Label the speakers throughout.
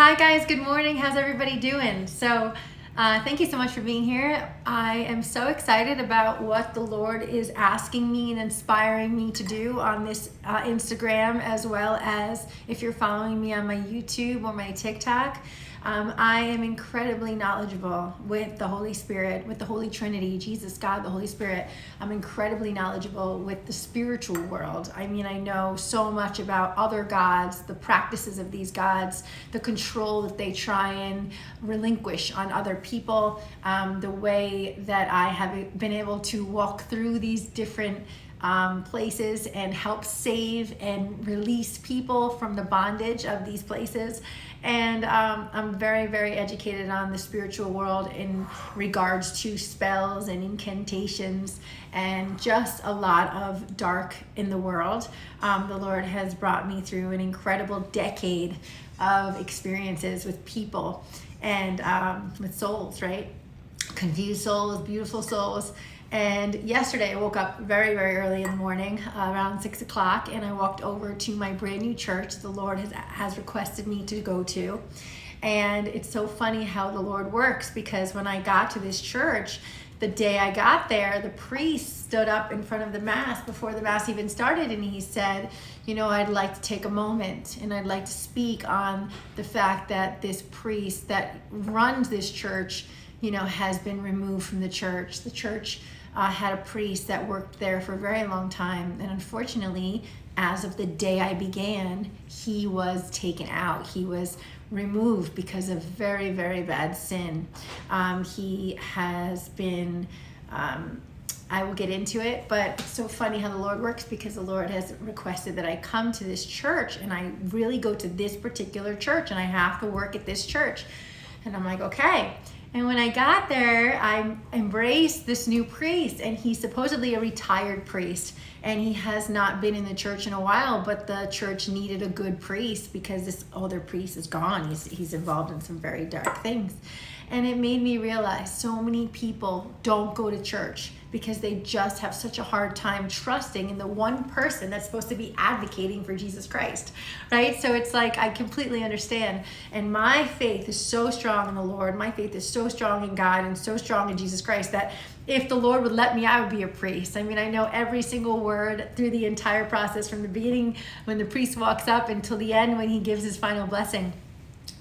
Speaker 1: Hi guys, good morning. How's everybody doing? Thank you so much for being here. I am so excited about what the Lord is asking me and inspiring me to do on this Instagram, as well as if you're following me on my YouTube or my TikTok. I am incredibly knowledgeable with the Holy Spirit, with the Holy Trinity, Jesus, God, the Holy Spirit. I'm incredibly knowledgeable with the spiritual world. I mean, I know so much about other gods, the practices of these gods, the control that they try and relinquish on other people, the way that I have been able to walk through these different places and help save and release people from the bondage of these places. And I'm very, very educated on the spiritual world in regards to spells and incantations and just a lot of dark in the world. The Lord has brought me through an incredible decade of experiences with people and with souls, right? Confused souls, beautiful souls. And yesterday I woke up very, very early in the morning, around 6 o'clock, and I walked over to my brand new church the Lord has requested me to go to. And it's so funny how the Lord works, because when I got to this church, the day I got there, the priest stood up in front of the Mass before the Mass even started, and he said, you know, I'd like to take a moment and I'd like to speak on the fact that this priest that runs this church, you know, has been removed from the church. The church had a priest that worked there for a very long time, and unfortunately, as of the day I began, he was taken out. He was removed because of very, very bad sin. He has been, I will get into it, but it's so funny how the Lord works, because the Lord has requested that I come to this church, and I really go to this particular church, and I have to work at this church. And I'm like, okay. And when I got there, I embraced this new priest, and he's supposedly a retired priest, and he has not been in the church in a while, but the church needed a good priest because this older priest is gone. He's involved in some very dark things. And it made me realize so many people don't go to church because they just have such a hard time trusting in the one person that's supposed to be advocating for Jesus Christ, right? So it's like, I completely understand. And my faith is so strong in the Lord. My faith is so strong in God and so strong in Jesus Christ that if the Lord would let me, I would be a priest. I mean, I know every single word through the entire process, from the beginning when the priest walks up until the end when he gives his final blessing.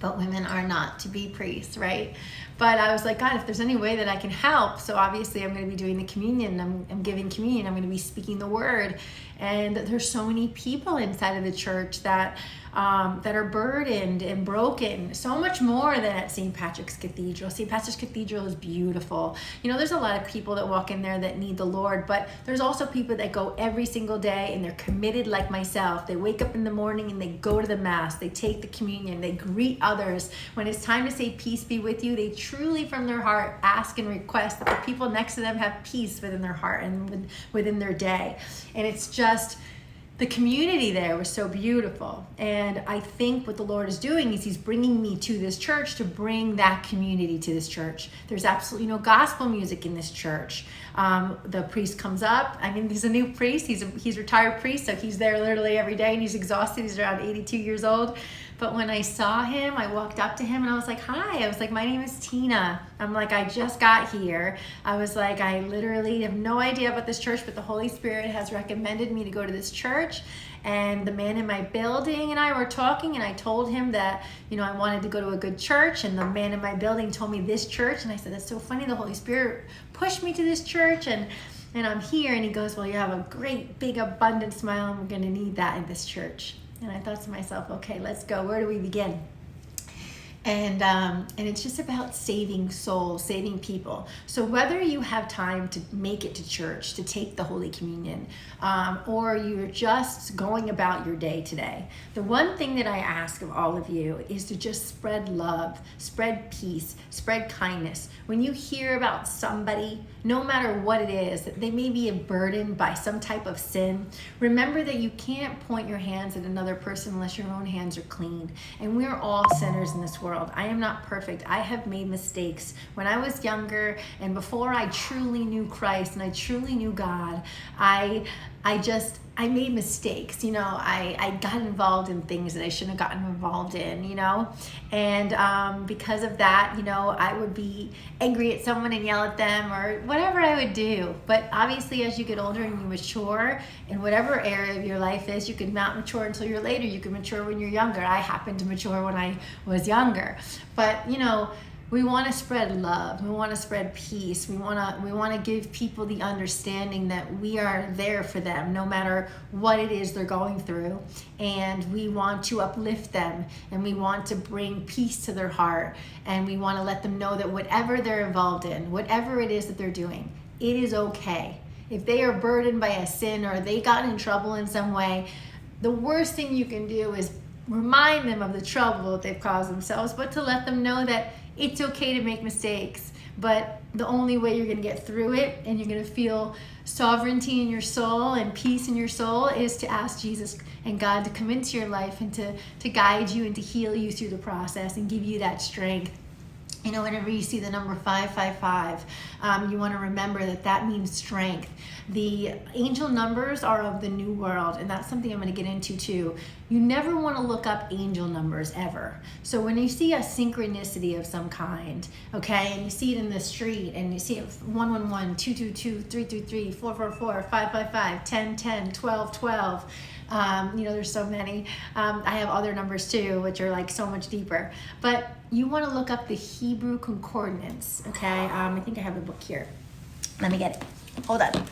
Speaker 1: But women are not to be priests, right? But I was like, God, if there's any way that I can help. So obviously I'm going to be doing the communion. I'm giving communion. I'm going to be speaking the word. And there's so many people inside of the church that are burdened and broken, so much more than at St. Patrick's Cathedral. St. Patrick's Cathedral is beautiful. You know, there's a lot of people that walk in there that need the Lord, but there's also people that go every single day and they're committed like myself. They wake up in the morning and they go to the Mass, they take the communion, they greet others. When it's time to say peace be with you, they truly from their heart ask and request that the people next to them have peace within their heart and within their day. And it's just, the community there was so beautiful. And I think what the Lord is doing is he's bringing me to this church to bring that community to this church. There's absolutely no gospel music in this church. The priest comes up. I mean, he's a new priest. He's a retired priest, so he's there literally every day, and he's exhausted. He's around 82 years old. But when I saw him, I walked up to him and I was like, hi. I was like, my name is Tina. I'm like, I just got here. I was like, I literally have no idea about this church, but the Holy Spirit has recommended me to go to this church. And the man in my building and I were talking, and I told him that, you know, I wanted to go to a good church, and the man in my building told me this church. And I said, that's so funny. The Holy Spirit pushed me to this church, and I'm here. And he goes, well, you have a great, big, abundant smile, and we're going to need that in this church. And I thought to myself, okay, let's go. Where do we begin? And it's just about saving souls, saving people. So whether you have time to make it to church, to take the Holy Communion, or you're just going about your day today, the one thing that I ask of all of you is to just spread love, spread peace, spread kindness. When you hear about somebody, no matter what it is, that they may be burdened by some type of sin, remember that you can't point your hands at another person unless your own hands are clean. And we're all sinners in this world. I am not perfect. I have made mistakes. When I was younger and before I truly knew Christ and I truly knew God, I I made mistakes, I got involved in things that I shouldn't have gotten involved in, and because of that, I would be angry at someone and yell at them or whatever I would do. But obviously, as you get older and you mature in whatever area of your life is, you can not mature until you're later. You can mature when you're younger. I happened to mature when I was younger. But, we want to spread love. We want to spread peace. We want to give people the understanding that we are there for them no matter what it is they're going through. And we want to uplift them, and we want to bring peace to their heart. And we want to let them know that whatever they're involved in, whatever it is that they're doing, it is okay. If they are burdened by a sin or they got in trouble in some way, the worst thing you can do is remind them of the trouble that they've caused themselves, but to let them know that it's okay to make mistakes, but the only way you're going to get through it and you're going to feel sovereignty in your soul and peace in your soul is to ask Jesus and God to come into your life and to guide you and to heal you through the process and give you that strength. Whenever you see the number 555, you want to remember that means strength. The angel numbers are of the new world, and that's something I'm going to get into too. You never want to look up angel numbers ever. So when you see a synchronicity of some kind, okay, and you see it in the street, and you see it 111, 222, 333, 444, 555, 1010, 1212, there's so many. I have other numbers too, which are like so much deeper. But you want to look up the Hebrew concordance, okay? I think I have the book here. Let me get it. Hold on.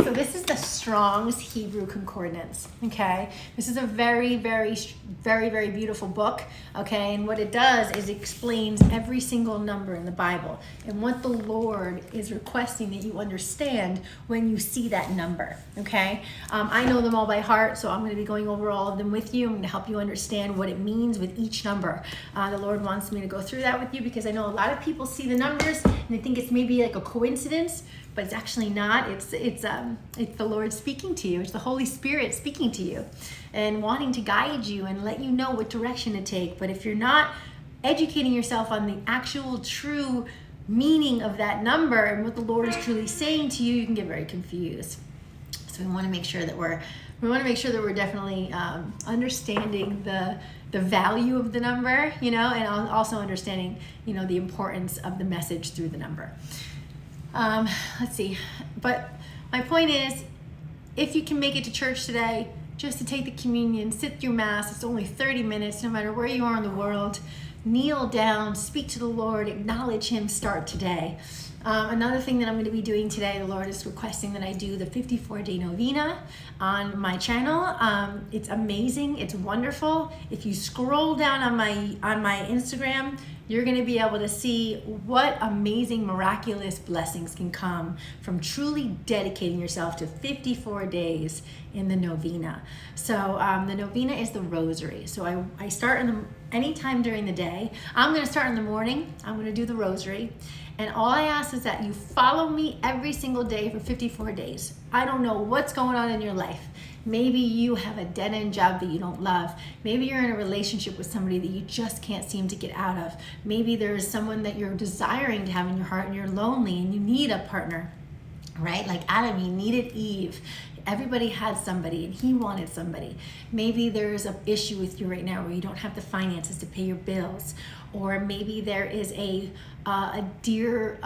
Speaker 1: So this is the Strong's Hebrew Concordance, okay? This is a very, very, very, very beautiful book, okay? And what it does is it explains every single number in the Bible and what the Lord is requesting that you understand when you see that number, okay? I know them all by heart, so I'm going to be going over all of them with you. I'm going to help you understand what it means with each number. The Lord wants me to go through that with you because I know a lot of people see the numbers and they think it's maybe like a coincidence, but it's actually not. It's the Lord speaking to you. It's the Holy Spirit speaking to you and wanting to guide you and let you know what direction to take. But if you're not educating yourself on the actual true meaning of that number and what the Lord is truly saying to you, you can get very confused. So we want to make sure that we're definitely understanding the value of the number, and also understanding, the importance of the message through the number. Let's see. But my point is, if you can make it to church today, just to take the communion, sit through Mass, it's only 30 minutes, no matter where you are in the world, kneel down, speak to the Lord, acknowledge Him, start today. Another thing that I'm going to be doing today, the Lord is requesting that I do the 54-day novena on my channel. It's amazing. It's wonderful. If you scroll down on my Instagram, you're going to be able to see what amazing, miraculous blessings can come from truly dedicating yourself to 54 days in the novena. So the novena is the rosary. So I start anytime during the day. I'm going to start in the morning. I'm going to do the rosary. And all I ask is that you follow me every single day for 54 days. I don't know what's going on in your life. Maybe you have a dead-end job that you don't love. Maybe you're in a relationship with somebody that you just can't seem to get out of. Maybe there's someone that you're desiring to have in your heart and you're lonely and you need a partner, right? Like Adam, he needed Eve. Everybody had somebody and he wanted somebody. Maybe there's an issue with you right now where you don't have the finances to pay your bills. Or maybe there is a dear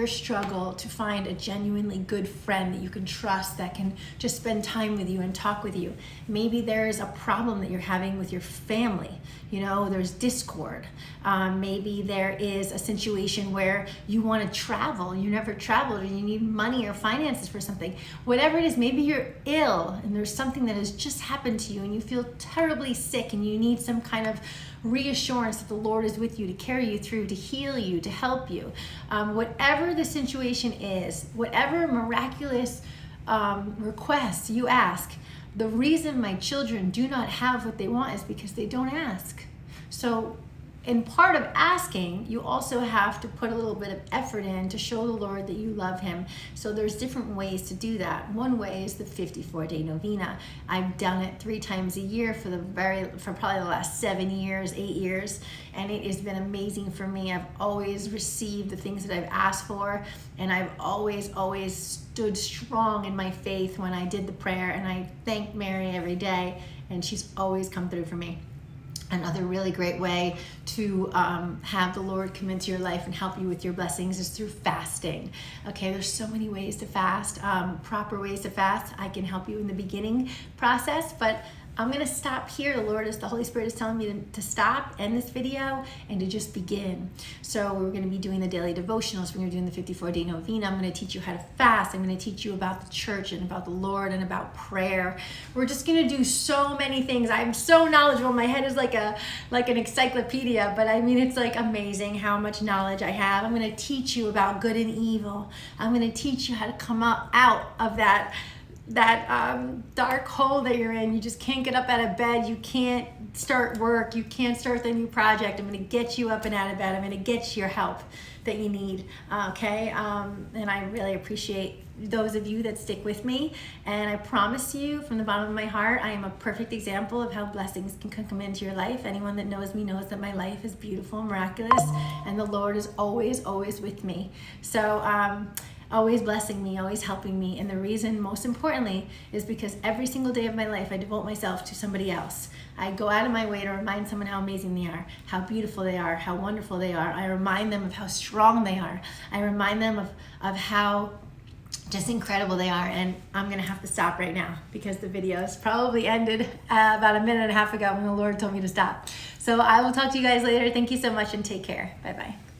Speaker 1: struggle to find a genuinely good friend that you can trust, that can just spend time with you and talk with you. Maybe there's a problem that you're having with your family. There's discord. Maybe there is a situation where you want to travel, you never traveled, and you need money or finances for something. Whatever it is, maybe you're ill and there's something that has just happened to you and you feel terribly sick and you need some kind of reassurance that the Lord is with you to carry you through, to heal you, to help you. Whatever the situation is, whatever miraculous requests you ask, the reason my children do not have what they want is because they don't ask. So in part of asking, you also have to put a little bit of effort in to show the Lord that you love him. So there's different ways to do that. One way is the 54-day novena. I've done it 3 times a year for probably the last 7 years, 8 years, and it has been amazing for me. I've always received the things that I've asked for, and I've always stood strong in my faith when I did the prayer, and I thank Mary every day, and she's always come through for me. Another really great way to have the Lord come into your life and help you with your blessings is through fasting. Okay, there's so many ways to fast, proper ways to fast. I can help you in the beginning process, but I'm going to stop here. The Holy Spirit is telling me to stop, end this video, and to just begin. So we're going to be doing the daily devotionals. We're going to be doing the 54-day novena. I'm going to teach you how to fast. I'm going to teach you about the church and about the Lord and about prayer. We're just going to do so many things. I'm so knowledgeable. My head is like an encyclopedia, but I mean, it's like amazing how much knowledge I have. I'm going to teach you about good and evil. I'm going to teach you how to come out of that dark hole that you're in. You just can't get up out of bed. You can't start work. You can't start the new project. I'm going to get you up and out of bed. I'm going to get you your help that you need. Okay. And I really appreciate those of you that stick with me. And I promise you from the bottom of my heart, I am a perfect example of how blessings can come into your life. Anyone that knows me knows that my life is beautiful, miraculous, and the Lord is always with me. So, always blessing me, always helping me. And the reason, most importantly, is because every single day of my life, I devote myself to somebody else. I go out of my way to remind someone how amazing they are, how beautiful they are, how wonderful they are. I remind them of how strong they are. I remind them of how just incredible they are. And I'm gonna have to stop right now because the video has probably ended about a minute and a half ago when the Lord told me to stop. So I will talk to you guys later. Thank you so much and take care. Bye-bye.